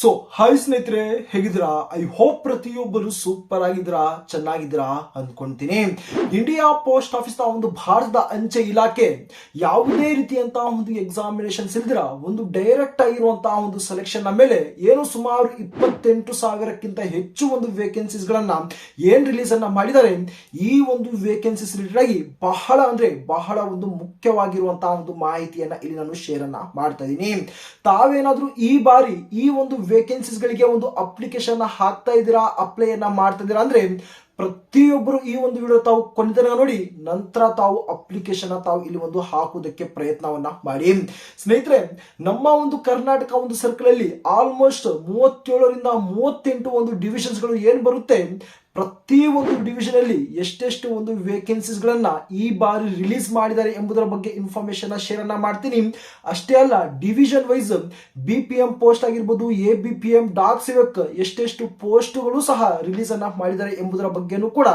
So hi ಸ್ನೇಹಿತರೆ, ಹೇಗಿದ್ದೀರಾ? I hope ಪ್ರತಿಯೊಬ್ಬರು ಸೂಪರ್ ಆಗಿದ್ದೀರಾ, ಚೆನ್ನಾಗಿದ್ದೀರಾ ಅನ್ಕೊಂತೀನಿ. ಇಂಡಿಯಾ ಪೋಸ್ಟ್ ಆಫೀಸ್ ನ ಒಂದು ಭಾರತದ ಅಂಚೆ ಇಲಾಖೆ ಯಾವುದೇ ರೀತಿಯಂತಹ ಒಂದು ಎಕ್ಸಾಮಿನೇಷನ್ಸ್ ಇಲ್ದಿರ ಒಂದು ಡೈರೆಕ್ಟ್ ಆಗಿರುವಂತಹ ಒಂದು ಸೆಲೆಕ್ಷನ್ ನ ಮೇಲೆ ಏನು ಸುಮಾರು 28,000ಕ್ಕಿಂತ ಹೆಚ್ಚು ಒಂದು ವೇಕೆನ್ಸೀಸ್ ಗಳನ್ನ ಏನ್ ರಿಲೀಸ್ ಅನ್ನ ಮಾಡಿದ್ದಾರೆ. ಈ ಒಂದು ವೇಕೆನ್ಸೀಸ್ ರಿಲೇಟೆಡ್ ಆಗಿ ಬಹಳ ಒಂದು ಮುಖ್ಯವಾಗಿರುವಂತಹ ಒಂದು ಮಾಹಿತಿಯನ್ನ ಇಲ್ಲಿ ನಾನು ಶೇರ್ ಅನ್ನ ಮಾಡ್ತಾ ಇದ್ದೀನಿ. ತಾವೇನಾದ್ರೂ ಈ ಬಾರಿ ಈ ಒಂದು ವೇಕೆನ್ಸೀಸ್ ಗಳಿಗೆ ಒಂದು ಅಪ್ಲಿಕೇಶನ್ ಹಾಕ್ತಾ ಇದ್ದೀರಾ, ಅಪ್ಲೈ ಅನ್ನ ಮಾಡ್ತಾ ಇದ್ದೀರಾ ಅಂದ್ರೆ ಪ್ರತಿಯೊಬ್ಬರು ಈ ಒಂದು ವಿಡಿಯೋ ತಾವು ಕೊನೆ ತನಕ ನೋಡಿ ನಂತರ ತಾವು ಅಪ್ಲಿಕೇಶನ್ ತಾವು ಇಲ್ಲಿ ಒಂದು ಹಾಕುವುದಕ್ಕೆ ಪ್ರಯತ್ನವನ್ನ ಮಾಡಿ. ಸ್ನೇಹಿತರೆ, ನಮ್ಮ ಒಂದು ಕರ್ನಾಟಕ ಒಂದು ಸರ್ಕಲ್ ಅಲ್ಲಿ ಆಲ್ಮೋಸ್ಟ್ 37ರಿಂದ 38 ಒಂದು ಡಿವಿಷನ್ಸ್ ಗಳು ಏನ್ ಬರುತ್ತೆ, ಪ್ರತಿ ಒಂದು ಡಿವಿಷನ್ ಅಲ್ಲಿ ಎಷ್ಟೆಷ್ಟು ಒಂದು ವೇಕೆನ್ಸೀಸ್ ಗಳನ್ನ ಈ ಬಾರಿ ರಿಲೀಸ್ ಮಾಡಿದ್ದಾರೆ ಎಂಬುದರ ಬಗ್ಗೆ ಇನ್ಫಾರ್ಮೇಶನ್ ಶೇರ್ ಅನ್ನ ಮಾಡ್ತೀನಿ. ಅಷ್ಟೇ ಅಲ್ಲ, ಡಿವಿಷನ್ ವೈಸ್ BPM ಪೋಸ್ಟ್ ಆಗಿರ್ಬೋದು, ABPM ಡಾಕ್ ಸೇವಕ್ ಎಷ್ಟೆಷ್ಟು ಪೋಸ್ಟ್ಗಳು ಸಹ ರಿಲೀಸ್ ಅನ್ನ ಮಾಡಿದ್ದಾರೆ ಎಂಬುದರ ಬಗ್ಗೆನೂ ಕೂಡ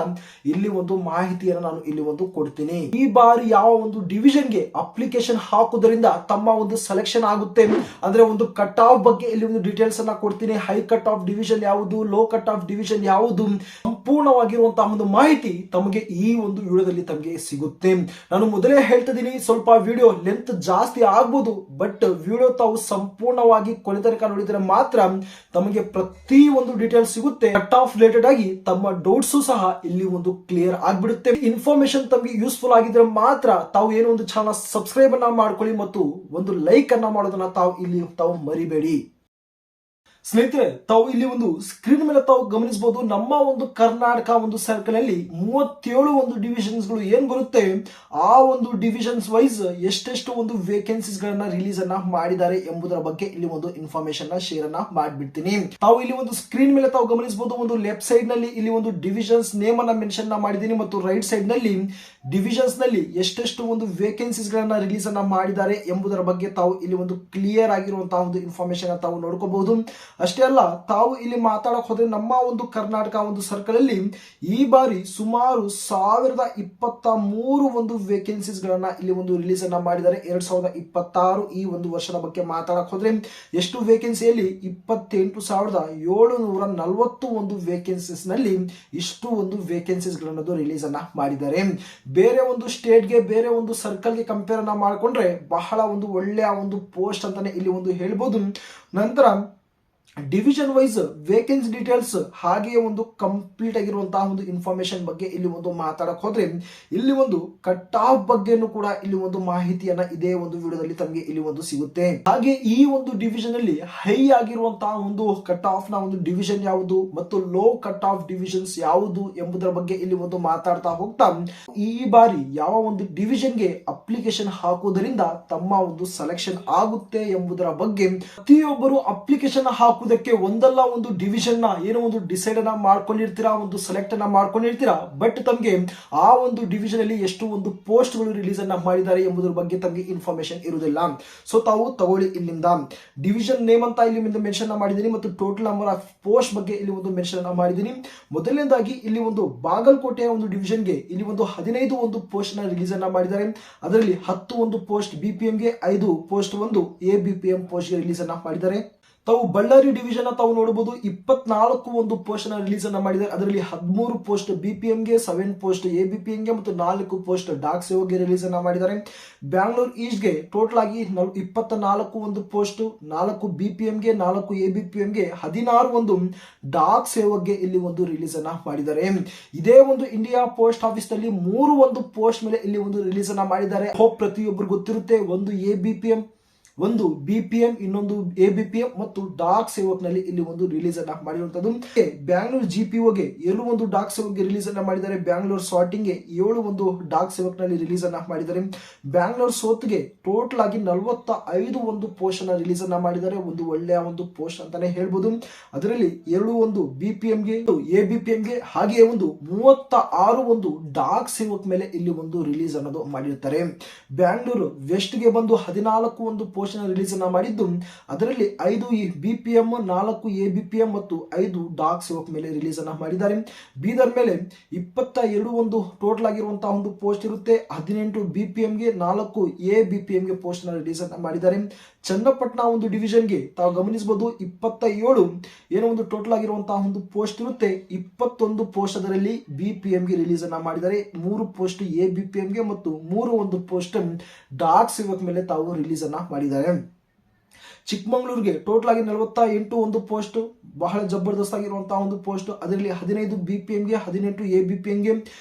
ಇಲ್ಲಿ ಒಂದು ಮಾಹಿತಿಯನ್ನು ನಾನು ಇಲ್ಲಿ ಒಂದು ಕೊಡ್ತೀನಿ. ಈ ಬಾರಿ ಯಾವ ಒಂದು ಡಿವಿಷನ್ಗೆ ಅಪ್ಲಿಕೇಶನ್ ಹಾಕುವುದರಿಂದ ತಮ್ಮ ಒಂದು ಸೆಲೆಕ್ಷನ್ ಆಗುತ್ತೆ ಅಂದ್ರೆ ಒಂದು ಕಟ್ ಆಫ್ ಬಗ್ಗೆ ಇಲ್ಲಿ ಒಂದು ಡೀಟೇಲ್ಸ್ ಅನ್ನ ಕೊಡ್ತೀನಿ. ಹೈ ಕಟ್ ಆಫ್ ಡಿವಿಷನ್ ಯಾವುದು, ಲೋ ಕಟ್ ಆಫ್ ಡಿವಿಷನ್ ಯಾವುದು, ಸಂಪೂರ್ಣವಾಗಿರುವಂತಹ ಒಂದು ಮಾಹಿತಿ ತಮಗೆ ಈ ಒಂದು ವಿಡಿಯೋದಲ್ಲಿ ತಮಗೆ ಸಿಗುತ್ತೆ. ನಾನು ಮೊದಲೇ ಹೇಳ್ತಾ ಇದ್ದೀನಿ, ಸ್ವಲ್ಪ ವಿಡಿಯೋ ಲೆಂತ್ ಜಾಸ್ತಿ ಆಗ್ಬೋದು, ಬಟ್ ವಿಡಿಯೋ ತಾವು ಸಂಪೂರ್ಣವಾಗಿ ಕೊನೆ ತನಕ ನೋಡಿದರೆ ಮಾತ್ರ ತಮಗೆ ಪ್ರತಿ ಒಂದು ಡೀಟೇಲ್ಸ್ ಸಿಗುತ್ತೆ. ಕಟ್ ಆಫ್ ರಿಲೇಟೆಡ್ ಆಗಿ ತಮ್ಮ ಡೌಟ್ಸ್ ಸಹ ಇಲ್ಲಿ ಒಂದು ಕ್ಲಿಯರ್ ಆಗ್ಬಿಡುತ್ತೆ. ಇನ್ಫಾರ್ಮೇಶನ್ ತಮಗೆ ಯೂಸ್ಫುಲ್ ಆಗಿದ್ರೆ ಮಾತ್ರ ತಾವು ಏನೋ ಒಂದು ಚಾನಲ್ ಸಬ್ಸ್ಕ್ರೈಬ್ ಅನ್ನ ಮಾಡ್ಕೊಳ್ಳಿ ಮತ್ತು ಒಂದು ಲೈಕ್ ಅನ್ನ ಮಾಡೋದನ್ನ ತಾವು ಮರಿಬೇಡಿ. ಸ್ನೇಹಿತರೆ, ತಾವು ಇಲ್ಲಿ ಒಂದು ಸ್ಕ್ರೀನ್ ಮೇಲೆ ತಾವು ಗಮನಿಸಬಹುದು, ನಮ್ಮ ಒಂದು ಕರ್ನಾಟಕ ಒಂದು ಸರ್ಕಲ್ ಅಲ್ಲಿ 37 ಒಂದು ಡಿವಿಷನ್ಸ್ ಗಳು ಏನ್ ಬರುತ್ತೆ, ಆ ಒಂದು ಡಿವಿಷನ್ಸ್ ವೈಸ್ ಎಷ್ಟೆಷ್ಟು ಒಂದು ವೇಕೆನ್ಸೀಸ್ ಗಳನ್ನ ರಿಲೀಸ್ ಅನ್ನ ಮಾಡಿದ್ದಾರೆ ಎಂಬುದರ ಬಗ್ಗೆ ಇಲ್ಲಿ ಒಂದು ಇನ್ಫಾರ್ಮೇಶನ್ ಶೇರ್ ಅನ್ನ ಮಾಡ್ಬಿಡ್ತೀನಿ. ತಾವು ಇಲ್ಲಿ ಒಂದು ಸ್ಕ್ರೀನ್ ಮೇಲೆ ತಾವು ಗಮನಿಸಬಹುದು, ಒಂದು ಲೆಫ್ಟ್ ಸೈಡ್ ನಲ್ಲಿ ಇಲ್ಲಿ ಒಂದು ಡಿವಿಷನ್ಸ್ ನೇಮ್ ಅನ್ನ ಮೆನ್ಷನ್ ಮಾಡಿದ್ದೀನಿ ಮತ್ತು ರೈಟ್ ಸೈಡ್ ನಲ್ಲಿ ಡಿವಿಷನ್ಸ್ ನಲ್ಲಿ ಎಷ್ಟೆಷ್ಟು ಒಂದು ವೇಕೆನ್ಸೀಸ್ ಗಳನ್ನ ರಿಲೀಸ್ ಅನ್ನ ಮಾಡಿದ್ದಾರೆ ಎಂಬುದರ ಬಗ್ಗೆ ತಾವು ಇಲ್ಲಿ ಒಂದು ಕ್ಲಿಯರ್ ಆಗಿರುವಂತಹ ಒಂದು ಇನ್ಫಾರ್ಮೇಶನ್ ತಾವು ನೋಡ್ಕೋಬಹುದು. ಅಷ್ಟೇ ಅಲ್ಲ, ತಾವು ಇಲ್ಲಿ ಮಾತಾಡಕ್ ಹೋದ್ರೆ ನಮ್ಮ ಒಂದು ಕರ್ನಾಟಕ ಒಂದು ಸರ್ಕಲ್ ಅಲ್ಲಿ ಈ ಬಾರಿ ಸುಮಾರು 1023 ಒಂದು ವೇಕೆನ್ಸೀಸ್ ಗಳನ್ನ ಇಲ್ಲಿ ಒಂದು ರಿಲೀಸ್ ಅನ್ನ ಮಾಡಿದ್ದಾರೆ. 2026 ಈ ಒಂದು ವರ್ಷದ ಬಗ್ಗೆ ಮಾತಾಡಕ್ ಹೋದ್ರೆ ಎಷ್ಟು ವೇಕೆನ್ಸಿಯಲ್ಲಿ 28,740 ಒಂದು ವೇಕೆನ್ಸೀಸ್ ನಲ್ಲಿ ಇಷ್ಟು ಒಂದು ವೇಕೆನ್ಸೀಸ್ ಗಳನ್ನದು ರಿಲೀಸ್ ಅನ್ನ ಮಾಡಿದ್ದಾರೆ. ಬೇರೆ ಒಂದು ಸ್ಟೇಟ್ಗೆ, ಬೇರೆ ಒಂದು ಸರ್ಕಲ್ಗೆ ಕಂಪೇರ್ ಅನ್ನ ಮಾಡಿಕೊಂಡ್ರೆ ಬಹಳ ಒಂದು ಒಳ್ಳೆಯ ಒಂದು ಪೋಸ್ಟ್ ಅಂತಾನೆ ಇಲ್ಲಿ ಒಂದು ಹೇಳ್ಬೋದು. ನಂತರ ಡಿವಿಷನ್ ವೈಸ್ ವೇಕೆನ್ಸಿ ಡೀಟೇಲ್ಸ್ ಹಾಗೆಯೇ ಒಂದು ಕಂಪ್ಲೀಟ್ ಆಗಿರುವಂತಹ ಒಂದು ಇನ್ಫಾರ್ಮೇಶನ್ ಬಗ್ಗೆ ಇಲ್ಲಿ ಒಂದು ಮಾತಾಡಕ್ ಹೋದ್ರೆ ಇಲ್ಲಿ ಒಂದು ಕಟ್ ಆಫ್ ಬಗ್ಗೆನೂ ಕೂಡ ಇಲ್ಲಿ ಒಂದು ಮಾಹಿತಿಯನ್ನ ಇದೇ ಒಂದು ವಿಡಿಯೋದಲ್ಲಿ ತಮಗೆ ಇಲ್ಲಿ ಒಂದು ಸಿಗುತ್ತೆ. ಹಾಗೆ ಈ ಒಂದು ಡಿವಿಷನ್ ಅಲ್ಲಿ ಹೈ ಆಗಿರುವಂತಹ ಒಂದು ಕಟ್ ಆಫ್ ನ ಒಂದು ಡಿವಿಷನ್ ಯಾವುದು ಮತ್ತು ಲೋ ಕಟ್ ಆಫ್ ಡಿವಿಷನ್ಸ್ ಯಾವುದು ಎಂಬುದರ ಬಗ್ಗೆ ಇಲ್ಲಿ ಒಂದು ಮಾತಾಡ್ತಾ ಹೋಗ್ತಾ ಈ ಬಾರಿ ಯಾವ ಒಂದು ಡಿವಿಷನ್ಗೆ ಅಪ್ಲಿಕೇಶನ್ ಹಾಕುವುದರಿಂದ ತಮ್ಮ ಒಂದು ಸೆಲೆಕ್ಷನ್ ಆಗುತ್ತೆ ಎಂಬುದರ ಬಗ್ಗೆ ಪ್ರತಿಯೊಬ್ಬರು ಅಪ್ಲಿಕೇಶನ್ ಹಾಕುವುದಕ್ಕೆ ಒಂದಲ್ಲ ಒಂದು ಡಿವಿಷನ್ ನ ಏನೋ ಒಂದು ಡಿಸೈಡ್ ಅನ್ನ ಮಾಡ್ಕೊಂಡಿರ್ತೀರಾ, ಒಂದು ಸೆಲೆಕ್ಟ್ ಅನ್ನ ಮಾಡ್ಕೊಂಡಿರ್ತೀರಾ, ಬಟ್ ತಮಗೆ ಆ ಒಂದು ಡಿವಿಷನ್ ಅಲ್ಲಿ ಎಷ್ಟು ಒಂದು ಪೋಸ್ಟ್ ಗಳು ರಿಲೀಸ್ ಅನ್ನ ಮಾಡಿದ್ದಾರೆ ಎಂಬುದರ ಬಗ್ಗೆ ತಮಗೆ ಇನ್ಫಾರ್ಮೇಶನ್ ಇರುವುದಿಲ್ಲ. ಸೊ ತಾವು ತಗೊಳ್ಳಿ, ಇಲ್ಲಿಂದ ಡಿವಿಷನ್ ನೇಮ್ ಅಂತ ಇಲ್ಲಿ ಮೆನ್ಷನ್ ಮಾಡಿದ್ದೀನಿ ಮತ್ತು ಟೋಟಲ್ ನಂಬರ್ ಆಫ್ ಪೋಸ್ಟ್ ಬಗ್ಗೆ ಇಲ್ಲಿ ಒಂದು ಮೆನ್ಷನ್ ಅನ್ನ ಮಾಡಿದ್ದೀನಿ. ಮೊದಲನೇದಾಗಿ ಇಲ್ಲಿ ಒಂದು ಬಾಗಲಕೋಟೆಯ ಒಂದು ಡಿವಿಷನ್ಗೆ ಇಲ್ಲಿ ಒಂದು 15 ಒಂದು ಪೋಸ್ಟ್ ನ ರಿಲೀಸ್ ಅನ್ನ ಮಾಡಿದ್ದಾರೆ. ಅದರಲ್ಲಿ 10 ಒಂದು ಪೋಸ್ಟ್ BPM ಗೆ, 5 ಪೋಸ್ಟ್ ಒಂದು ABPM ಪೋಸ್ಟ್ ಗೆ ರಿಲೀಸ್ ಅನ್ನ ಮಾಡಿದ್ದಾರೆ. ತಾವು ಬಳ್ಳಾರಿ ಡಿವಿಷನ್ ತಾವು ನೋಡಬಹುದು, 24 ಒಂದು ಪೋಸ್ಟ್ ನ ರಿಲೀಸ್ ಅನ್ನ ಮಾಡಿದ್ದಾರೆ. ಅದರಲ್ಲಿ 13 ಪೋಸ್ಟ್ BPM ಗೆ, 7 ಪೋಸ್ಟ್ ABPM ಗೆ ಮತ್ತು 4 ಪೋಸ್ಟ್ ಡಾಕ್ ಸೇವಕ್ಗೆ ರಿಲೀಸ್ ಅನ್ನ ಮಾಡಿದ್ದಾರೆ. ಬ್ಯಾಂಗ್ಳೂರ್ ಈಸ್ಟ್ ಗೆ ಟೋಟಲ್ ಆಗಿ 24 ಒಂದು ಪೋಸ್ಟ್, 4 BPM ಗೆ, 4 ABPM ಗೆ, 16 ಒಂದು ಡಾಕ್ ಸೇವಕ್ಗೆ ಇಲ್ಲಿ ಒಂದು ರಿಲೀಸ್ ಅನ್ನ ಮಾಡಿದ್ದಾರೆ. ಇದೇ ಒಂದು ಇಂಡಿಯಾ ಪೋಸ್ಟ್ ಆಫೀಸ್ ನಲ್ಲಿ 3 ಒಂದು ಪೋಸ್ಟ್ ಮೇಲೆ ಇಲ್ಲಿ ಒಂದು ರಿಲೀಸ್ ಅನ್ನ ಮಾಡಿದ್ದಾರೆ. ಹೋಪ್ ಪ್ರತಿಯೊಬ್ಬರು ಗೊತ್ತಿರುತ್ತೆ, ಒಂದು ABPM, ಒಂದು BPM, ಇನ್ನೊಂದು ABPM ಮತ್ತು ಡಾಕ್ ಸೇವಕ್ ನಲ್ಲಿ ಇಲ್ಲಿ ಒಂದು ರಿಲೀಸ್ ಅನ್ನ ಮಾಡಿರುವಂತದ್ದು. ಬ್ಯಾಂಗ್ಳೂರ್ GPO ಗೆ 2 ಒಂದು ಡಾಕ್ ಸೇವಕ್ ಗೆ ರಿಲೀಸ್ ಅನ್ನ ಮಾಡಿದ್ದಾರೆ. ಬ್ಯಾಂಗ್ಳೂರ್ ಸಾರ್ಟಿಂಗ್ ಗೆ 7 ಒಂದು ಡಾಕ್ ಸೇವಕ್ ನಲ್ಲಿ ರಿಲೀಸ್ ಅನ್ನ ಮಾಡಿದ್ದಾರೆ. ಬ್ಯಾಂಗ್ಳೂರ್ ಸೌತ್ ಗೆ ಟೋಟಲ್ ಆಗಿ 45 ಒಂದು ಪೋಸ್ಟ್ ಅನ್ನ ರಿಲೀಸ್ ಅನ್ನ ಮಾಡಿದ್ದಾರೆ. ಒಂದು ಒಳ್ಳೆಯ ಒಂದು ಪೋಸ್ಟ್ ಅಂತಾನೆ ಹೇಳ್ಬೋದು. ಅದರಲ್ಲಿ 2 ಒಂದು BPM ಗೆ, ABPM ಗೆ, ಹಾಗೆಯೇ ಒಂದು 36 ಒಂದು ಡಾಕ್ ಸೇವಕ್ ಮೇಲೆ ಇಲ್ಲಿ ಒಂದು ರಿಲೀಸ್ ಅನ್ನೋದು ಮಾಡಿರ್ತಾರೆ. ಬ್ಯಾಂಗ್ಳೂರ್ ವೆಸ್ಟ್ ಗೆ ಬಂದು 14 ಒಂದು ಪೋಸ್ಟ್ ರಿಲೀಸ್ ಅನ್ನ ಮಾಡಿದ್ದು, ಅದರಲ್ಲಿ 5 BPM, 4 ABPM ಮತ್ತು 5 ಡಾಕ್ ಸೇವಕ್ ಮೇಲೆ ರಿಲೀಸ್ ಅನ್ನ ಮಾಡಿದ್ದಾರೆ. ಬೀದರ್ ಮೇಲೆ 22 ಒಂದು ಟೋಟಲ್ ಆಗಿರುವಂತಹ ಒಂದು ಪೋಸ್ಟ್ ಇರುತ್ತೆ. 18 BPM ಗೆ, 4 ABPM ಗೆ ಪೋಸ್ಟ್ ನ ರಿಲೀಸ್ ಅನ್ನ ಮಾಡಿದ್ದಾರೆ. ಚನ್ನಪಟ್ಟಣ ಒಂದು ಡಿವಿಷನ್ಗೆ ತಾವು ಗಮನಿಸಬಹುದು 27 ಏನೋ ಒಂದು ಟೋಟಲ್ ಆಗಿರುವಂತಹ ಒಂದು ಪೋಸ್ಟ್ ಇರುತ್ತೆ. 21 ಪೋಸ್ಟ್ ಅದರಲ್ಲಿ BPMಗೆ ರಿಲೀಸ್ ಅನ್ನ ಮಾಡಿದ್ದಾರೆ. 3 ಪೋಸ್ಟ್ ABPMಗೆ ಮತ್ತು 3 ಒಂದು ಪೋಸ್ಟ್ ಡಾಕ್ ಸೇವಕ್ ಮೇಲೆ ತಾವು ರಿಲೀಸ್ ಅನ್ನ ಮಾಡಿದ್ದಾರೆ. ಚಿಕ್ಕಮಗಳೂರಿಗೆ ಟೋಟಲ್ ಆಗಿ 48 ಒಂದು ಪೋಸ್ಟ್, ಬಹಳ ಜಬರ್ದಸ್ತ್ ಆಗಿರುವಂತಹ ಒಂದು ಪೋಸ್ಟ್. ಅದರಲ್ಲಿ 15 BPMಗೆ, 18 ABPMಗೆ,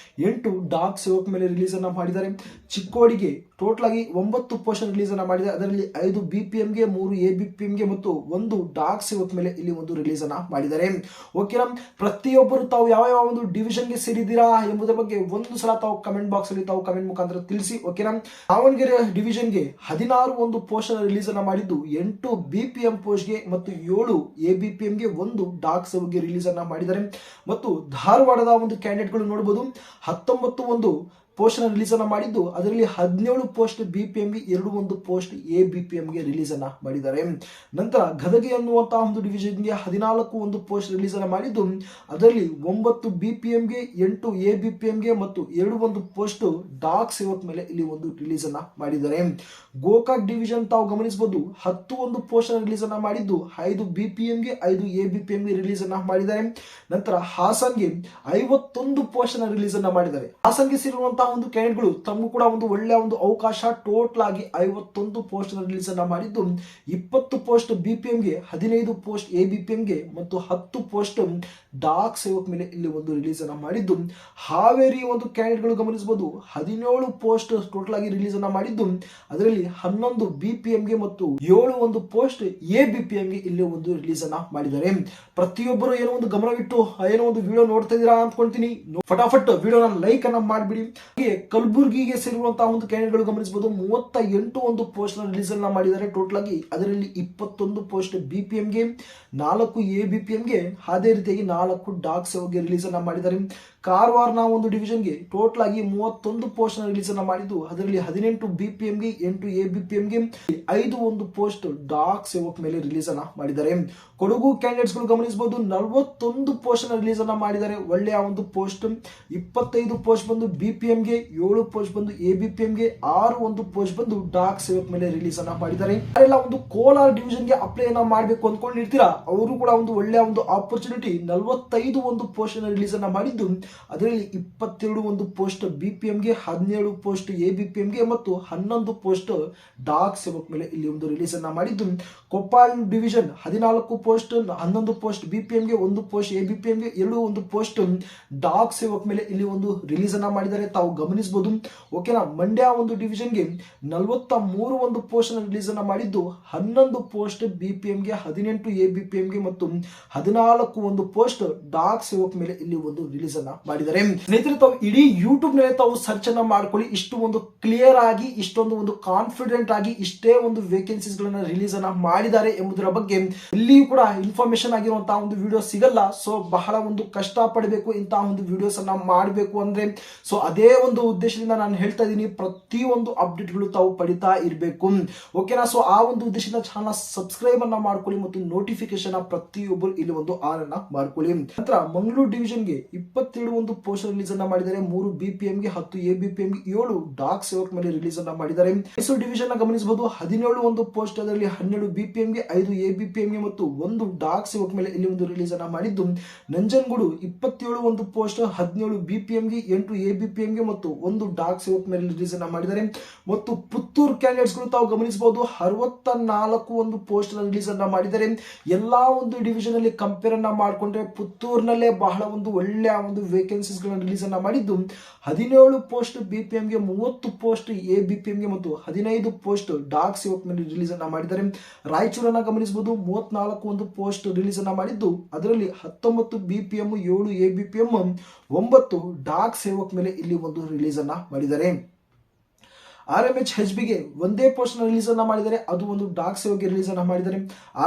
8 ಡಾಕ್ ಸೇವಕ್ ಮೇಲೆ ರಿಲೀಸ್ ಅನ್ನ ಮಾಡಿದ್ದಾರೆ. ಚಿಕ್ಕೋಡಿಗೆ ಟೋಟಲ್ ಆಗಿ 9 ಪೋಸ್ಟ್ ರಿಲೀಸ್ ಅನ್ನ ಮಾಡಿದೆ. ಅದರಲ್ಲಿ 5 BPMಗೆ, 3 ABPMಗೆ ಮತ್ತು 1 ಡಾಕ್ ಸೇವಕ್ ಮೇಲೆ ಇಲ್ಲಿ ಒಂದು ರಿಲೀಸ್ ಅನ್ನ ಮಾಡಿದ್ದಾರೆ. ಓಕೆನಾ, ಪ್ರತಿಯೊಬ್ಬರು ತಾವು ಯಾವ ಒಂದು ಡಿವಿಷನ್ಗೆ ಸೇರಿದ್ದೀರಾ ಎಂಬುದರ ಬಗ್ಗೆ ಒಂದು ಸಲ ತಾವು ಕಮೆಂಟ್ ಬಾಕ್ಸ್ ಅಲ್ಲಿ ತಾವು ಕಮೆಂಟ್ ಮುಖಾಂತರ ತಿಳಿಸಿ. ಓಕೆನಾ, ದಾವಣಗೆರೆ ಡಿವಿಷನ್ಗೆ 16 ಒಂದು ಪೋಸ್ಟ್ ರಿಲೀಸ್ ಅನ್ನ ಮಾಡಿದ್ದು 8 BPM ಪೋಸ್ಟ್ಗೆ ಮತ್ತು 7 ABPMಗೆ, 1 ಡಾಕ್ ಸೇವಕ್ಗೆ ರಿಲೀಸ್ ಅನ್ನ ಮಾಡಿದ್ದಾರೆ. ಮತ್ತು ಧಾರವಾಡದ ಒಂದು ಕ್ಯಾಂಡಿಡೇಟ್ಗಳು ನೋಡಬಹುದು 19 ಒಂದು ಪೋಸ್ಟ್ ರಿಲೀಸ್ ಅನ್ನ ಮಾಡಿದ್ದು ಅದರಲ್ಲಿ 17 ಪೋಸ್ಟ್ BPMಗೆ, 2 ಒಂದು ಪೋಸ್ಟ್ ABPMಗೆ ರಿಲೀಸ್ ಅನ್ನ ಮಾಡಿದ್ದಾರೆ. ನಂತರ ಗದಗ ಅನ್ನುವಂತಹ ಒಂದು ಡಿವಿಷನ್ಗೆ 14 ಒಂದು ಪೋಸ್ಟ್ ರಿಲೀಸ್ ಅನ್ನ ಮಾಡಿದ್ದು ಅದರಲ್ಲಿ 9 BPMಗೆ, 8 ABPMಗೆ ಮತ್ತು 2 ಒಂದು ಪೋಸ್ಟ್ ಡಾಕ್ ಸೇವಕ್ ಮೇಲೆ ಇಲ್ಲಿ ಒಂದು ರಿಲೀಸ್ ಅನ್ನ ಮಾಡಿದ್ದಾರೆ. ಗೋಕಾಕ್ ಡಿವಿಷನ್ ತಾವು ಗಮನಿಸಬಹುದು 10 ಒಂದು ಪೋಸ್ಟ್ ರಿಲೀಸ್ ಅನ್ನ ಮಾಡಿದ್ದು 5 BPMಗೆ, 5 ABPMಗೆ ರಿಲೀಸ್ ಅನ್ನ ಮಾಡಿದ್ದಾರೆ. ನಂತರ ಹಾಸನ್ಗೆ 51 ಪೋಸ್ಟ್ ರಿಲೀಸ್ ಅನ್ನ ಮಾಡಿದ್ದಾರೆ. ಹಾಸನ್ಗೆ ಸೇರಿರುವಂತಹ ಒಂದು ಕ್ಯಾಂಡಿಡೇಟ್ಗಳು ತಮಗೂ ಕೂಡ ಒಂದು ಒಳ್ಳೆಯ ಒಂದು ಅವಕಾಶ. ಟೋಟಲ್ ಆಗಿ 51 ಪೋಸ್ಟ್ ರಿಲೀಸ್ ಅನ್ನ ಮಾಡಿದ್ದು 20 ಪೋಸ್ಟ್ BPMಗೆ, 15 ಪೋಸ್ಟ್ ABPMಗೆ ಮತ್ತು 10 ಪೋಸ್ಟ್ ಡಾಕ್ ಸೇವಕ್ ಮೇಲೆ ಇಲ್ಲಿ ಒಂದು ರಿಲೀಸ್ ಅನ್ನ ಮಾಡಿದ್ದು. ಹಾವೇರಿ ಒಂದು ಕ್ಯಾಂಡಿಡೇಟ್ಗಳು ಗಮನಿಸಬಹುದು 17 ಪೋಸ್ಟ್ ಟೋಟಲ್ ಆಗಿ ರಿಲೀಸ್ ಅನ್ನ ಮಾಡಿದ್ದು ಅದರಲ್ಲಿ 11 BPMಗೆ ಮತ್ತು 7 ಒಂದು ಪೋಸ್ಟ್ ABPMಗೆ ಇಲ್ಲಿ ಒಂದು ರಿಲೀಸ್ ಅನ್ನ ಮಾಡಿದ್ದಾರೆ. ಪ್ರತಿಯೊಬ್ಬರು ಏನೋ ಒಂದು ಗಮನವಿಟ್ಟು ಏನೋ ಒಂದು ವಿಡಿಯೋ ನೋಡ್ತಾ ಇದೀರಾ ಅಂದ್ಕೊಂತೀನಿ. ಫಟಾಫಟ್ ವಿಡಿಯೋನ ಲೈಕ್ ಅನ್ನ ಮಾಡಿಬಿಡಿ. ಕಲಬುರ್ಗಿಗೆ ಸೇರಿರುವಂತಹ ಒಂದು ಕ್ಯಾಂಡಿಡೇಟ್ಗಳು ಗಮನಿಸಬಹುದು 38 ಒಂದು ಪೋಸ್ಟ್ ರಿಲೀಸ್ ಅನ್ನ ಮಾಡಿದ್ದಾರೆ. ಟೋಟಲ್ ಆಗಿ ಅದರಲ್ಲಿ 21 ಪೋಸ್ಟ್ BPMಗೆ, 4 ABPMಗೆ, ಅದೇ ರೀತಿಯಾಗಿ 4 ಡಾಕ್ ಸೇವಕ್ಗೆ ರಿಲೀಸ್ ಅನ್ನ ಮಾಡಿದ್ದಾರೆ. ಕಾರವಾರನ ಒಂದು ಡಿವಿಷನ್ಗೆ ಟೋಟಲ್ ಆಗಿ 31 ಪೋಸ್ಟ್ ರಿಲೀಸ್ ಅನ್ನ ಮಾಡಿದ್ದು ಅದರಲ್ಲಿ 18 BPMಗೆ, 8 ABPMಗೆ, 5 ಒಂದು ಪೋಸ್ಟ್ ಡಾಕ್ ಸೇವಕ್ ಮೇಲೆ ರಿಲೀಸ್ ಅನ್ನ ಮಾಡಿದ್ದಾರೆ. ಕೊಡಗು ಕ್ಯಾಂಡಿಡೇಟ್ಸ್ ಗಳು ಗಮನಿಸಬಹುದು 41 ಪೋಸ್ಟ್ ರಿಲೀಸ್ ಅನ್ನ ಮಾಡಿದ್ದಾರೆ. ಒಳ್ಳೆಯ ಒಂದು ಪೋಸ್ಟ್. 25 ಪೋಸ್ಟ್ ಬಂದು BPMಗೆ, 7 ಪೋಸ್ಟ್ ಬಂದು ABPMಗೆ, 6 ಒಂದು ಪೋಸ್ಟ್ ಬಂದು ಡಾಕ್ ಸೇವಕ್ ಮೇಲೆ ರಿಲೀಸ್ ಅನ್ನ ಮಾಡಿದ್ದಾರೆ. ಯಾರೆಲ್ಲ ಒಂದು ಕೋಲಾರ ಡಿವಿಷನ್ಗೆ ಅಪ್ಲೈ ಅನ್ನ ಮಾಡಬೇಕು ಅಂದ್ಕೊಂಡಿರ್ತೀರಾ ಅವರು ಕೂಡ ಒಂದು ಒಳ್ಳೆಯ ಒಂದು ಆಪರ್ಚುನಿಟಿ. 45 ಒಂದು ಪೋಸ್ಟ್ ರಿಲೀಸ್ ಅನ್ನ ಮಾಡಿದ್ದು ಅದರಲ್ಲಿ 22 ಒಂದು ಪೋಸ್ಟ್ BPMಗೆ, 17 ಪೋಸ್ಟ್ ABPMಗೆ ಮತ್ತು 11 ಪೋಸ್ಟ್ ಡಾಕ್ ಸೇವಕ್ ಮೇಲೆ ಇಲ್ಲಿ ಒಂದು ರಿಲೀಸ್ ಅನ್ನ ಮಾಡಿದ್ದು. ಕೊಪ್ಪಳ ಡಿವಿಷನ್ 14 ಪೋಸ್ಟ್, 11 ಪೋಸ್ಟ್ BPMಗೆ, 1 ಪೋಸ್ಟ್ ABPMಗೆ, 2 ಒಂದು ಪೋಸ್ಟ್ ಡಾಕ್ ಸೇವಕ್ ಮೇಲೆ ಇಲ್ಲಿ ಒಂದು ರಿಲೀಸ್ ಅನ್ನ ಮಾಡಿದ್ದಾರೆ. ತಾವು ಗಮನಿಸಬಹುದು. ಓಕೆನಾ, ಮಂಡ್ಯ ಒಂದು ಡಿವಿಷನ್ಗೆ 43 ಒಂದು ಪೋಸ್ಟ್ ರಿಲೀಸ್ ಅನ್ನ ಮಾಡಿದ್ದು 11 ಪೋಸ್ಟ್ BPMಗೆ, 18 ABPMಗೆ ಮತ್ತು 14 ಒಂದು ಪೋಸ್ಟ್ ಡಾಕ್ ಸೇವಕ್ ಮೇಲೆ ಇಲ್ಲಿ ಒಂದು ರಿಲೀಸ್ ಅನ್ನ ಮಾಡಿದ್ದಾರೆ. ಸ್ನೇಹಿತರೆ, ತಾವು ಇಡೀ ಯೂಟ್ಯೂಬ್ ನಲ್ಲಿ ತಾವು ಸರ್ಚ್ ಅನ್ನ ಮಾಡ್ಕೊಳ್ಳಿ. ಇಷ್ಟು ಒಂದು ಕ್ಲಿಯರ್ ಆಗಿ, ಇಷ್ಟೊಂದು ಒಂದು ಕಾನ್ಫಿಡೆಂಟ್ ಆಗಿ ಇಷ್ಟೇ ಒಂದು ವೇಕೆನ್ಸೀಸ್ ಗಳನ್ನ ರಿಲೀಸ್ ಅನ್ನ ಮಾಡಿದ್ದಾರೆ ಎಂಬುದರ ಬಗ್ಗೆ ಇಲ್ಲಿಯೂ ಕೂಡ ಇನ್ಫಾರ್ಮೇಶನ್ ಆಗಿರುವಂತಹ ಒಂದು ವಿಡಿಯೋ ಸಿಗಲ್ಲ. ಸೊ ಬಹಳ ಒಂದು ಕಷ್ಟ ಪಡಬೇಕು ಇಂತಹ ಒಂದು ವಿಡಿಯೋಸ್ ಅನ್ನ ಮಾಡಬೇಕು ಅಂದ್ರೆ. ಸೊ ಅದೇ ಒಂದು ಉದ್ದೇಶದಿಂದ ನಾನು ಹೇಳ್ತಾ ಇದ್ದೀನಿ, ಪ್ರತಿಯೊಂದು ಅಪ್ಡೇಟ್ ಗಳು ತಾವು ಪಡಿತಾ ಇರಬೇಕು. ಓಕೆನಾ, ಸೊ ಆ ಒಂದು ಉದ್ದೇಶದಿಂದ ಚಾನಲ್ ಸಬ್ಸ್ಕ್ರೈಬ್ ಅನ್ನ ಮಾಡ್ಕೊಳ್ಳಿ ಮತ್ತು ನೋಟಿಫಿಕೇಶನ್ ಪ್ರತಿಯೊಬ್ಬರು ಇಲ್ಲಿ ಒಂದು ಆನ್ ಅನ್ನ ಮಾಡ್ಕೊಳ್ಳಿ. ನಂತರ ಮಂಗಳೂರು ಡಿವಿಷನ್ಗೆ 22 ಒಂದು ಪೋಸ್ಟ್ ರಿಲೀಸ್ ಅನ್ನ ಮಾಡಿದ್ದಾರೆ. 3 BPMಗೆ, 10 ABPMಗೆ, 7 ಡಾಕ್ ಸೇವಕ್ ಮೇಲೆ ರಿಲೀಸ್ ಅನ್ನ ಮಾಡಿದ್ದಾರೆ. ಮೈಸೂರು ಡಿವಿಷನ್ ಗಮನಿಸಬಹುದು 17 ಒಂದು ಪೋಸ್ಟ್ ಅದರಲ್ಲಿ 12 BPMಗೆ, 5 ABPMಗೆ ಮತ್ತು 1 ಡಾಕ್ ಸೇವಕ್ ಮೇಲೆ ಇಲ್ಲಿ ಒಂದು ರಿಲೀಸ್ ಅನ್ನ ಮಾಡಿದ್ದು. ನಂಜನಗೂಡು 27 ಒಂದು ಪೋಸ್ಟ್ 17 BPMಗೆ, 8 ABPMಗೆ ಮತ್ತು 1 ಡಾಕ್ ಸೇವಕ್ ಮೇಲೆ ರಿಲೀಸ್ ಅನ್ನ ಮಾಡಿದ್ದಾರೆ. ಮತ್ತು ಪುತ್ತೂರು ಕ್ಯಾಂಡಿಡೇಟ್ಸ್ ಗಳು ತಾವು ಗಮನಿಸಬಹುದು 64 ಒಂದು ಪೋಸ್ಟ್ ರಿಲೀಸ್ ಅನ್ನ ಮಾಡಿದ್ದಾರೆ. ಎಲ್ಲಾ ಒಂದು ಡಿವಿಷನ್ ಅಲ್ಲಿ ಕಂಪೇರ್ ಅನ್ನ ಮಾಡಿಕೊಂಡ್ರೆ ಪುತ್ತೂರಿನಲ್ಲೇ ಬಹಳ ಒಂದು ಒಳ್ಳೆಯ ಒಂದು ವೇಕೆನ್ಸೀಸ್ ಗಳನ್ನ ರಿಲೀಸ್ ಅನ್ನ ಮಾಡಿದ್ದು 17 ಪೋಸ್ಟ್ BPMಗೆ, 30 ಪೋಸ್ಟ್ ABPMಗೆ ಮತ್ತು 15 ಪೋಸ್ಟ್ ಡಾಕ್ ಸೇವಕ್ ಮೇಲೆ ರಿಲೀಸ್ ಅನ್ನ ಮಾಡಿದ್ದಾರೆ. ರಾಯಚೂರನ್ನ ಗಮನಿಸಬಹುದು 34 ಒಂದು ಪೋಸ್ಟ್ ರಿಲೀಸ್ ಅನ್ನ ಮಾಡಿದ್ದು ಅದರಲ್ಲಿ 19 BPM, 7 ABPM, 9 ಡಾಕ್ ಸೇವಕ್ ಮೇಲೆ ಇಲ್ಲಿ ಒಂದು ರಿಲೀಸ್ ಅನ್ನ ಮಾಡಿದ್ದಾರೆ. RMH HBಗೆ ಒಂದೇ ಪೋಸ್ಟ್ ರಿಲೀಸ್ ಅನ್ನ ಮಾಡಿದ್ದಾರೆ, ಅದು ಒಂದು ಡಾಕ್ ಸೇವಕ್ಗೆ ರಿಲೀಸ್ ಅನ್ನ ಮಾಡಿದ್ದಾರೆ.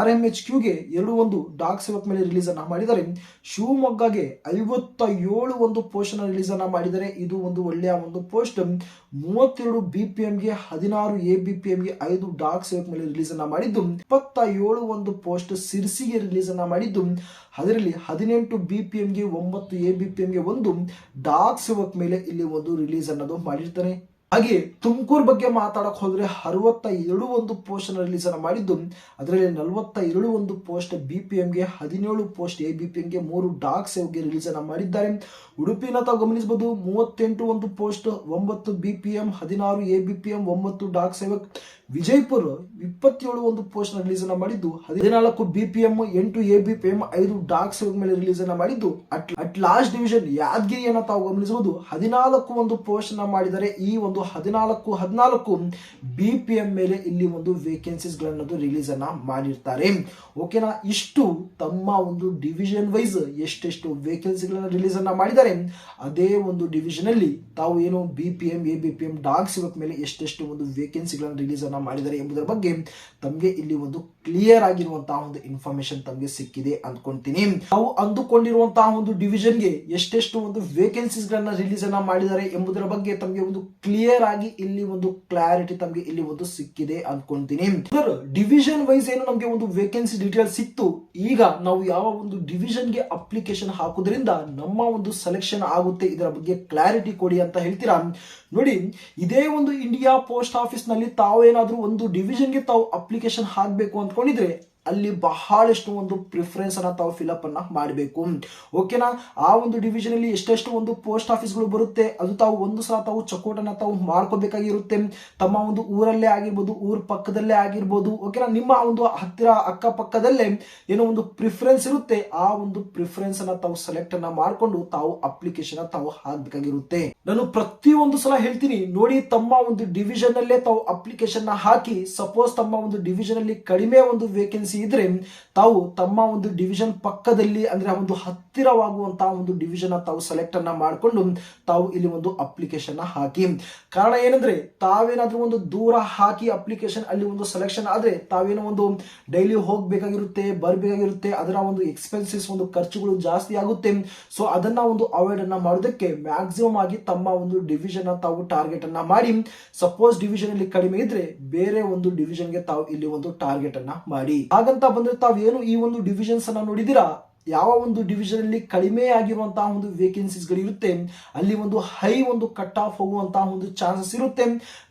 RMHQಗೆ 2 ಒಂದು ಡಾಕ್ ಸೇವಕ್ ಮೇಲೆ ರಿಲೀಸ್ ಅನ್ನ ಮಾಡಿದ್ದಾರೆ. ಶಿವಮೊಗ್ಗಗೆ 57 ಒಂದು ಪೋಸ್ಟ್ ರಿಲೀಸ್ ಅನ್ನ ಮಾಡಿದ್ದಾರೆ, ಇದು ಒಂದು ಒಳ್ಳೆಯ ಒಂದು ಪೋಸ್ಟ್. 32 BPMಗೆ, 16 ABPMಗೆ, 5 ಡಾಕ್ ಸೇವಕ್ ಮೇಲೆ ರಿಲೀಸ್ ಅನ್ನ ಮಾಡಿದ್ದು. 27 ಒಂದು ಪೋಸ್ಟ್ ಸಿರ್ಸಿಗೆ ರಿಲೀಸ್ ಅನ್ನ ಮಾಡಿದ್ದು ಅದರಲ್ಲಿ 18 BPMಗೆ, 9 ABPMಗೆ, 1 ಡಾಕ್ ಸೇವಕ್ ಮೇಲೆ ಇಲ್ಲಿ ಒಂದು ರಿಲೀಸ್ ಅನ್ನೋದು ಮಾಡಿರ್ತಾರೆ. ಹಾಗೆ ತುಮಕೂರು ಬಗ್ಗೆ ಮಾತಾಡಕ್ ಹೋದ್ರೆ 62 ಒಂದು ಪೋಸ್ಟ್ ರಿಲೀಸ್ ಅನ್ನ ಮಾಡಿದ್ದು, ಅದರಲ್ಲಿ 42 ಒಂದು ಪೋಸ್ಟ್ BPMಗೆ, 17 ಪೋಸ್ಟ್ ABPMಗೆ, 3 ಡಾರ್ಕ್ ಸೇವ್ಗೆ ರಿಲೀಸ್ ಅನ್ನ ಮಾಡಿದ್ದಾರೆ. ಉಡುಪಿನ ತಾವು ಗಮನಿಸಬಹುದು 38 ಒಂದು post, 9 BPM, 16 ABPM, 9 dark Sevak. Vijayapura 27 ಒಂದು ಪೋಸ್ಟ್ ರಿಲೀಸ್ ಅನ್ನ ಮಾಡಿದ್ದು, 14 BPM, 8 ABPM, 5 ಡಾರ್ಕ್ ಸೇವಕ್ ಮೇಲೆ ರಿಲೀಸ್ ಅನ್ನ ಮಾಡಿದ್ದು. ಅಟ್ ಲಾಸ್ಟ್ ಡಿವಿಷನ್ ಯಾದಗಿರಿಯನ್ನ ತಾವು ಗಮನಿಸಬಹುದು 14 ಒಂದು ಪೋಸ್ಟ್ ನ ಮಾಡಿದರೆ. ಈ ಒಂದು 14 BPM ಮೇಲೆ ಇಲ್ಲಿ ಒಂದು ವೇಕೆನ್ಸೀಸ್ ಗಳನ್ನದು ರಿಲೀಸ್ ಅನ್ನ ಮಾಡಿರ್ತಾರೆ. ಓಕೆನಾ, ಇಷ್ಟು ತಮ್ಮ ಒಂದು ಡಿವಿಷನ್ ವೈಸ್ ಎಷ್ಟೆಷ್ಟು ವೇಕೆನ್ಸಿಗಳನ್ನ ರಿಲೀಸ್ ಅನ್ನ ಮಾಡಿದ್ದಾರೆ, ಅದೇ ಒಂದು ಡಿವಿಷನ್ ಅಲ್ಲಿ ತಾವು ಏನು BPM, ABPM, ಡಾರ್ಕ್ ಸೇವಕ್ ಮೇಲೆ ಎಷ್ಟೆಷ್ಟು ಒಂದು ವೇಕೆನ್ಸಿಗಳನ್ನ ರಿಲೀಸ್ ಅನ್ನ ಮಾಡಿದ್ದಾರೆ ಎಂಬುದರ ಬಗ್ಗೆ ತಮಗೆ ಇಲ್ಲಿ ಒಂದು ಕ್ಲಿಯರ್ ಆಗಿರುವಂತಹ ಒಂದು ಇನ್ಫಾರ್ಮೇಶನ್ ತಮಗೆ ಸಿಕ್ಕಿದೆ ಅಂದ್ಕೊಂತೀನಿ. ನಾವು ಅಂದುಕೊಂಡಿರುವಂತಹ ಒಂದು ಡಿವಿಷನ್ಗೆ ಎಷ್ಟೆಷ್ಟು ಒಂದು ವೇಕೆನ್ಸೀಸ್ ಗಳನ್ನ ರಿಲೀಸ್ ಅನ್ನ ಮಾಡಿದ್ದಾರೆ ಎಂಬುದರ ಬಗ್ಗೆ ತಮಗೆ ಒಂದು ಕ್ಲಿಯರ್ ಆಗಿ ಇಲ್ಲಿ ಒಂದು ಕ್ಲಾರಿಟಿ ತಮಗೆ ಇಲ್ಲಿ ಒಂದು ಸಿಕ್ಕಿದೆ ಅಂದ್ಕೊಂತೀನಿ. ಡಿವಿಷನ್ ವೈಸ್ ಏನು ನಮಗೆ ಒಂದು ವೇಕೆನ್ಸಿ ಡೀಟೇಲ್ ಸಿಕ್ತು, ಈಗ ನಾವು ಯಾವ ಒಂದು ಡಿವಿಷನ್ಗೆ ಅಪ್ಲಿಕೇಶನ್ ಹಾಕುವುದರಿಂದ ನಮ್ಮ ಒಂದು ಸೆಲೆಕ್ಷನ್ ಆಗುತ್ತೆ ಇದರ ಬಗ್ಗೆ ಕ್ಲಾರಿಟಿ ಕೊಡಿ ಅಂತ ಹೇಳ್ತೀರಾ. ನೋಡಿ, ಇದೇ ಒಂದು ಇಂಡಿಯಾ ಪೋಸ್ಟ್ ಆಫೀಸ್ ನಲ್ಲಿ ತಾವೇನಾದ್ರೂ ಒಂದು ಡಿವಿಷನ್ಗೆ ತಾವು ಅಪ್ಲಿಕೇಶನ್ ಹಾಕಬೇಕು ಅಂದ್ಕೊಂಡಿದ್ರೆ ಅಲ್ಲಿ ಬಹಳಷ್ಟು ಒಂದು ಪ್ರಿಫರೆನ್ಸ್ ಅನ್ನ ತಾವು ಫಿಲ್ಅಪ್ ಅನ್ನ ಮಾಡಬೇಕು. ಓಕೆನಾ, ಆ ಒಂದು ಡಿವಿಷನ್ ಅಲ್ಲಿ ಎಷ್ಟೆಷ್ಟು ಒಂದು ಪೋಸ್ಟ್ ಆಫೀಸ್ಗಳು ಬರುತ್ತೆ ಅದು ತಾವು ಒಂದು ಸಲ ತಾವು ಚಕೋಟನ್ನ ತಾವು ಮಾಡ್ಕೋಬೇಕಾಗಿರುತ್ತೆ. ತಮ್ಮ ಒಂದು ಊರಲ್ಲೇ ಆಗಿರ್ಬೋದು, ಊರ್ ಪಕ್ಕದಲ್ಲೇ ಆಗಿರ್ಬೋದು, ಓಕೆನಾ, ನಿಮ್ಮ ಒಂದು ಹತ್ತಿರ ಅಕ್ಕಪಕ್ಕದಲ್ಲೇ ಏನೋ ಒಂದು ಪ್ರಿಫರೆನ್ಸ್ ಇರುತ್ತೆ, ಆ ಒಂದು ಪ್ರಿಫರೆನ್ಸ್ ಅನ್ನ ತಾವು ಸೆಲೆಕ್ಟ್ ಅನ್ನ ಮಾಡಿಕೊಂಡು ತಾವು ಅಪ್ಲಿಕೇಶನ್ ತಾವು ಹಾಕಬೇಕಾಗಿರುತ್ತೆ. ನಾನು ಪ್ರತಿಯೊಂದು ಸಲ ಹೇಳ್ತೀನಿ ನೋಡಿ, ತಮ್ಮ ಒಂದು ಡಿವಿಷನ್ ಅಲ್ಲೇ ತಾವು ಅಪ್ಲಿಕೇಶನ್ ಹಾಕಿ, ಸಪೋಸ್ ತಮ್ಮ ಒಂದು ಡಿವಿಷನ್ ಅಲ್ಲಿ ಕಡಿಮೆ ಒಂದು ವೇಕೆನ್ಸಿ ಇದ್ರೆ ತಾವು ತಮ್ಮ ಒಂದು ಡಿವಿಷನ್ ಪಕ್ಕದಲ್ಲಿ ಅಂದ್ರೆ ಒಂದು ಹತ್ತಿರವಾಗುವಂತಹ ಒಂದು ಡಿವಿಷನ್ ತಾವು ಸೆಲೆಕ್ಟ್ ಅನ್ನ ಮಾಡಿಕೊಂಡು ತಾವು ಇಲ್ಲಿ ಒಂದು ಅಪ್ಲಿಕೇಶನ್ ಹಾಕಿ. ಕಾರಣ ಏನಂದ್ರೆ ತಾವೇನಾದ್ರೂ ಒಂದು ದೂರ ಹಾಕಿ ಅಪ್ಲಿಕೇಶನ್ ಅಲ್ಲಿ ಒಂದು ಸೆಲೆಕ್ಷನ್ ಆದ್ರೆ ತಾವೇನೋ ಒಂದು ಡೈಲಿ ಹೋಗ್ಬೇಕಾಗಿರುತ್ತೆ, ಬರ್ಬೇಕಾಗಿರುತ್ತೆ, ಅದರ ಒಂದು ಎಕ್ಸ್ಪೆನ್ಸಸ್ ಒಂದು ಖರ್ಚುಗಳು ಜಾಸ್ತಿ ಆಗುತ್ತೆ. ಸೊ ಅದನ್ನ ಒಂದು ಅವಾಯ್ಡ್ ಅನ್ನ ಮಾಡೋದಕ್ಕೆ ಮ್ಯಾಕ್ಸಿಮಮ್ ಆಗಿ ತಮ್ಮ ಒಂದು ಡಿವಿಷನ್ ತಾವು ಟಾರ್ಗೆಟ್ ಅನ್ನ ಮಾಡಿ, ಸಪೋಸ್ ಡಿವಿಷನ್ ಅಲ್ಲಿ ಕಡಿಮೆ ಇದ್ರೆ ಬೇರೆ ಒಂದು ಡಿವಿಷನ್ಗೆ ತಾವು ಇಲ್ಲಿ ಒಂದು ಟಾರ್ಗೆಟ್ ಅನ್ನ ಮಾಡಿ. ಹಾಗಂತ ಬಂದ್ರೆ ತಾವೇನು ಈ ಒಂದು ಡಿವಿಷನ್ಸ್ ಅನ್ನ ನೋಡಿದಿರಾ, ಯಾವ ಒಂದು ಡಿವಿಷನ್ ಅಲ್ಲಿ ಕಡಿಮೆ ಆಗಿರುವಂತಹ ಒಂದು ವೇಕೆನ್ಸೀಸ್ ಗಳು ಇರುತ್ತೆ ಅಲ್ಲಿ ಒಂದು ಹೈ ಒಂದು ಕಟ್ ಆಫ್ ಹೋಗುವಂತಹ ಒಂದು ಚಾನ್ಸಸ್ ಇರುತ್ತೆ.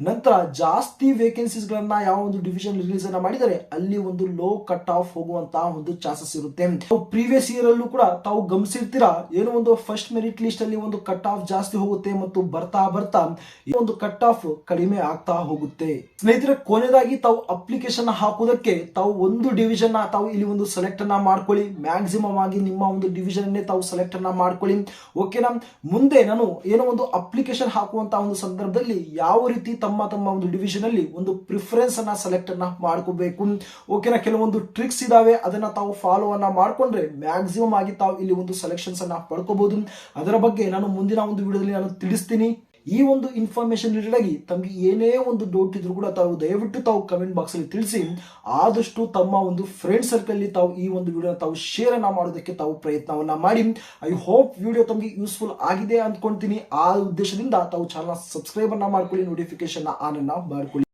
ನಂತರ ಜಾಸ್ತಿ ವೇಕೆನ್ಸೀಸ್ ಗಳನ್ನ ಯಾವ ಒಂದು ಡಿವಿಷನ್ ರಿಲೀಸ್ ಅನ್ನ ಮಾಡಿದರೆ ಅಲ್ಲಿ ಒಂದು ಲೋ ಕಟ್ ಆಫ್ ಹೋಗುವಂತಹ ಒಂದು ಚಾನ್ಸಸ್ ಇರುತ್ತೆ. ಪ್ರೀವಿಯಸ್ ಇಯರ್ ಅಲ್ಲೂ ಕೂಡ ತಾವು ಗಮನಿಸಿರ್ತೀರಾ, ಏನೋ ಒಂದು ಫಸ್ಟ್ ಮೆರಿಟ್ ಲಿಸ್ಟ್ ಅಲ್ಲಿ ಒಂದು ಕಟ್ ಆಫ್ ಜಾಸ್ತಿ ಹೋಗುತ್ತೆ ಮತ್ತು ಬರ್ತಾ ಬರ್ತಾ ಈ ಒಂದು ಕಟ್ ಆಫ್ ಕಡಿಮೆ ಆಗ್ತಾ ಹೋಗುತ್ತೆ. ಸ್ನೇಹಿತರೆ, ಕೊನೆಯದಾಗಿ ತಾವು ಅಪ್ಲಿಕೇಶನ್ ಹಾಕುವುದಕ್ಕೆ ತಾವು ಒಂದು ಡಿವಿಷನ್ ತಾವು ಇಲ್ಲಿ ಒಂದು ಸೆಲೆಕ್ಟ್ ಅನ್ನ ಮಾಡ್ಕೊಳ್ಳಿ. ಮ್ಯಾಕ್ಸಿಮಮ್ ನಿಮ್ಮ ಒಂದು ಡಿವಿಷನ್ ತಾವು ಸೆಲೆಕ್ಟ್ ಅನ್ನ ಮಾಡ್ಕೊಳ್ಳಿ. ಓಕೆನಾ, ಮುಂದೆ ನಾನು ಏನೋ ಒಂದು ಅಪ್ಲಿಕೇಶನ್ ಹಾಕುವಂತಹ ಒಂದು ಸಂದರ್ಭದಲ್ಲಿ ಯಾವ ರೀತಿ ತಮ್ಮ ಒಂದು ಡಿವಿಷನ್ ಅಲ್ಲಿ ಒಂದು ಪ್ರಿಫರೆನ್ಸ್ ಅನ್ನ ಸೆಲೆಕ್ಟ್ ಅನ್ನ ಮಾಡ್ಕೋಬೇಕು. ಓಕೆನಾ, ಕೆಲವೊಂದು ಟ್ರಿಕ್ಸ್ ಇದಾವೆ, ಅದನ್ನ ತಾವು ಫಾಲೋ ಅನ್ನ ಮಾಡ್ಕೊಂಡ್ರೆ ಮ್ಯಾಕ್ಸಿಮಮ್ ಆಗಿ ತಾವು ಇಲ್ಲಿ ಒಂದು ಸೆಲೆಕ್ಷನ್ಸ್ ಅನ್ನ ಪಡ್ಕೋಬಹುದು. ಅದರ ಬಗ್ಗೆ ನಾನು ಮುಂದಿನ ಒಂದು ವಿಡಿಯೋದಲ್ಲಿ ನಾನು ತಿಳಿಸ್ತೀನಿ. ಈ ಒಂದು ಇನ್ಫಾರ್ಮೇಶನ್ ರಿಲೇಟೆಡ್ ಆಗಿ ತಮಗೆ ಏನೇ ಒಂದು ಡೌಟ್ ಇದ್ರೂ ಕೂಡ ತಾವು ದಯವಿಟ್ಟು ತಾವು ಕಮೆಂಟ್ ಬಾಕ್ಸ್ ಅಲ್ಲಿ ತಿಳಿಸಿ. ಆದಷ್ಟು ತಮ್ಮ ಒಂದು ಫ್ರೆಂಡ್ ಸರ್ಕಲ್ ಅಲ್ಲಿ ತಾವು ಈ ಒಂದು ವಿಡಿಯೋ ತಾವು ಶೇರ್ ಅನ್ನ ಮಾಡೋದಕ್ಕೆ ತಾವು ಪ್ರಯತ್ನವನ್ನ ಮಾಡಿ. ಐ ಹೋಪ್ ವಿಡಿಯೋ ತಮಗೆ ಯೂಸ್ಫುಲ್ ಆಗಿದೆ ಅಂದ್ಕೊಂತೀನಿ. ಆ ಉದ್ದೇಶದಿಂದ ತಾವು ಚಾನಲ್ ಸಬ್ಸ್ಕ್ರೈಬ್ ಅನ್ನ ಮಾಡ್ಕೊಳ್ಳಿ, ನೋಟಿಫಿಕೇಶನ್ ಆನ್ ಅನ್ನ ಮಾಡ್ಕೊಳ್ಳಿ.